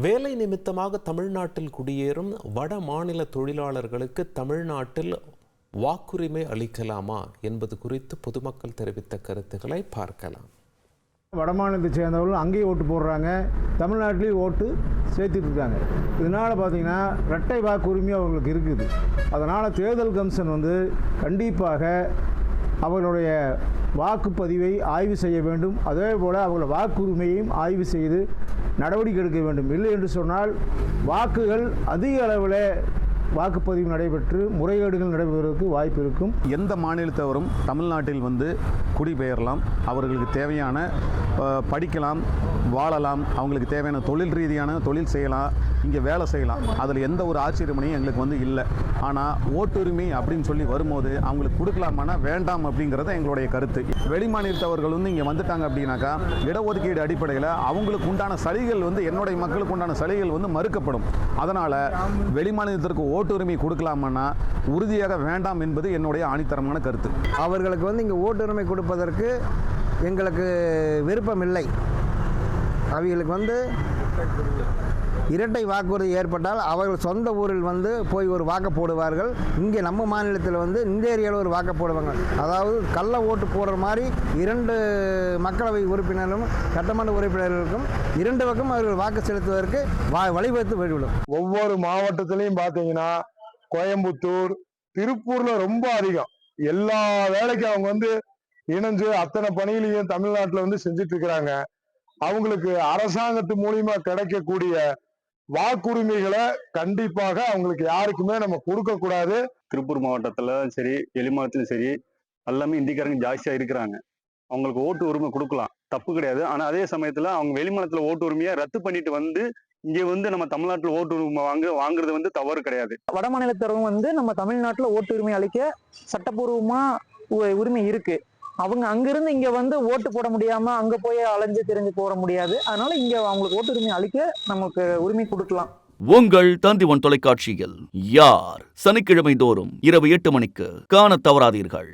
வேலை நிமித்தமாக தமிழ்நாட்டில் குடியேறும் வட மாநில தொழிலாளர்களுக்கு தமிழ்நாட்டில் வாக்குரிமை அளிக்கலாமா என்பது குறித்து பொதுமக்கள் தெரிவித்த கருத்துக்களை பார்க்கலாம். வடமாநிலத்தை சேர்ந்தவர்கள் அங்கேயும் ஓட்டு போடுறாங்க, தமிழ்நாட்டிலையும் ஓட்டு சேர்த்துட்டு இருக்காங்க. இதனால் பார்த்திங்கன்னா இரட்டை வாக்குரிமை அவங்களுக்கு இருக்குது. அதனால் தேர்தல் கமிஷன் கண்டிப்பாக அவர்களுடைய வாக்குப்பதிவை ஆய்வு செய்ய வேண்டும். அதே போல் அவர்கள் வாக்குரிமையையும் ஆய்வு செய்து நடவடிக்கை எடுக்க வேண்டும். இல்லை என்று சொன்னால் வாக்குகள் அதிக அளவில் வாக்குப்பதிவு நடைபெற்று முறைகேடுகள் நடைபெறுவதற்கு வாய்ப்பு இருக்கும். எந்த மாநிலத்தவரும் தமிழ்நாட்டில் குடிபெயரலாம், அவர்களுக்கு தேவையான படிக்கலாம், வாழலாம், அவங்களுக்கு தேவையான தொழில் ரீதியான தொழில் செய்யலாம், இங்கே வேலை செய்யலாம். அதில் எந்த ஒரு ஆச்சரியமனையும் எங்களுக்கு இல்லை. ஆனால் ஓட்டுரிமை அப்படின்னு சொல்லி வரும்போது அவங்களுக்கு கொடுக்கலாமானா வேண்டாம் அப்படிங்கிறத எங்களுடைய கருத்து. வெளி மாநிலத்தவர்கள் இங்கே வந்துட்டாங்க அப்படின்னாக்கா இடஒதுக்கீடு அடிப்படையில் அவங்களுக்கு உண்டான சலுகைகள் என்னுடைய மக்களுக்கு உண்டான சலுகைகள் மறுக்கப்படும். அதனால் வெளி மாநிலத்திற்கு ஓட்டுரிமை கொடுக்கலாமான்னா உறுதியாக வேண்டாம் என்பது என்னுடைய ஆணித்தரமான கருத்து. அவர்களுக்கு இங்கே ஓட்டுரிமை கொடுப்பதற்கு எங்களுக்கு விருப்பம் இல்லை. அவர்களுக்கு இரட்டை வாக்குறுதி ஏற்பட்டால் அவர்கள் சொந்த ஊரில் போய் ஒரு வாக்கு போடுவார்கள். இங்கே நம்ம மாநிலத்தில் இந்த ஏரியாவில் ஒரு வாக்கு போடுவாங்க. அதாவது கள்ள ஓட்டு போடுற மாதிரி இரண்டு மக்களவை உறுப்பினரும் சட்டமன்ற உறுப்பினர்களுக்கும் இரண்டு பக்கம் அவர்கள் வாக்கு செலுத்துவதற்கு வழிவகுத்து போய்விடும். ஒவ்வொரு மாவட்டத்திலையும் பார்த்தீங்கன்னா கோயம்புத்தூர், திருப்பூர்ல ரொம்ப அதிகம். எல்லா வேலைக்கும் அவங்க இணைஞ்சு அத்தனை பணியிலையும் தமிழ்நாட்டில் செஞ்சுட்டு இருக்கிறாங்க. அவங்களுக்கு அரசாங்கத்து மூலியமா கிடைக்கக்கூடிய வாக்குரிமைகளை கண்டிப்பாக அவங்களுக்கு யாருக்குமே நம்ம கொடுக்க கூடாது. திருப்பூர் மாவட்டத்துல சரி, வெளி மாவட்டத்திலும் சரி, எல்லாமே இந்திக்காரங்க ஜாஸ்தியா இருக்கிறாங்க. அவங்களுக்கு ஓட்டு உரிமை கொடுக்கலாம், தப்பு கிடையாது. ஆனா அதே சமயத்துல அவங்க வெளி மாநிலத்துல ஓட்டு உரிமையை ரத்து பண்ணிட்டு இங்க நம்ம தமிழ்நாட்டுல ஓட்டு உரிமை வாங்குறது தவறு கிடையாது. வட மாநிலத்தவங்க நம்ம தமிழ்நாட்டுல ஓட்டு உரிமை அளிக்க சட்டப்பூர்வமா உரிமை இருக்கு. அவங்க அங்கிருந்து இங்க ஓட்டு போட முடியாம அங்க போய் அலைஞ்சு திரிஞ்சு போட முடியாது. அதனால இங்க அவங்களுக்கு ஓட்டு உரிமை அளிக்க நமக்கு உரிமை கொடுக்கலாம். உங்கள் தந்தி1 தொலைக்காட்சியில் யார் சனிக்கிழமை தோறும் இரவு 8 மணிக்கு காண தவறாதீர்கள்.